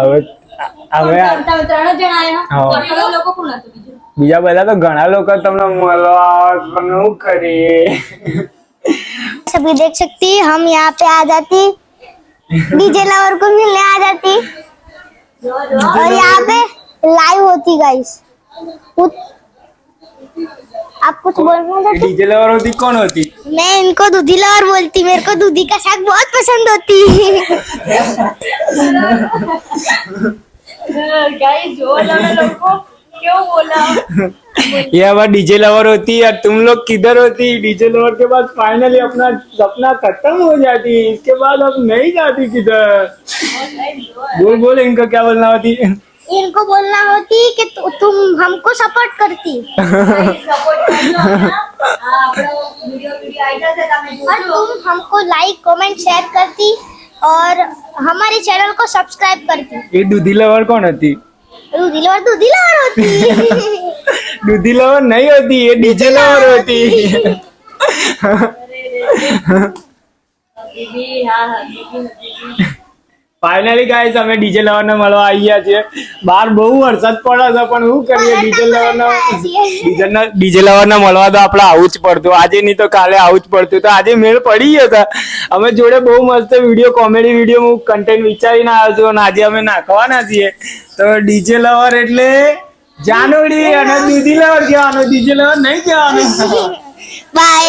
હવે હવે તમે 3 જણ આયા ઘણા લોકો કોણ હતું બીજા બધા તો ઘણા લોકો તમને મળવા પણ શું કરીએ सभी देख सकती हम यहाँ पे आ जाती डीजे लवर को मिलने आ जाती और यहाँ पे लाइव होती गाइस आप कुछ बोलना चाहते डीजे लवर होती कौन होती मैं इनको दूधी लवर बोलती मेरे को दूधी का साग बहुत पसंद होती गाइस जो लोगों क्यों बोला ये हमारा डीजे लवर होती है। तुम लोग किधर होती? डीजे लवर के बाद फाइनली अपना सपना खत्म हो जाती, इसके बाद अब नहीं जाती किधर। बोल बोल इनका क्या बोलना होती? इनको बोलना होती कि तुम हमको सपोर्ट करती और तुम हमको लाइक कमेंट शेयर करती और हमारे चैनल को सब्सक्राइब करती। ये दूधी लवर कौन होती? दूधी लवर होती दूधी लवर नहीं होती, ये डीजे लवर होती। ફાઇનલી ગાઈસ અમે ડીજે લવર ને મળવા આવી ગયા છીએ. બહાર બહુ વરસાદ પડે છે પણ શું કરીએ, ડીજે લવર ને મળવા તો આપણે આવું જ પડતું. આજે નહીં તો કાલે આવું જ પડતું. તો આજે મેળ પડી ગયો હતા. અમે જોડે બહુ મસ્ત વિડીયો, કોમેડી વિડીયો હું કન્ટેન્ટ વિચારીને આવ્યો છું અને આજે અમે નાખવાના છીએ. તો ડીજે લવર એટલે જાનોડી અને દૂધી લવર કહેવાનું, ડીજે લવર નહીં કહેવાનું. बाय.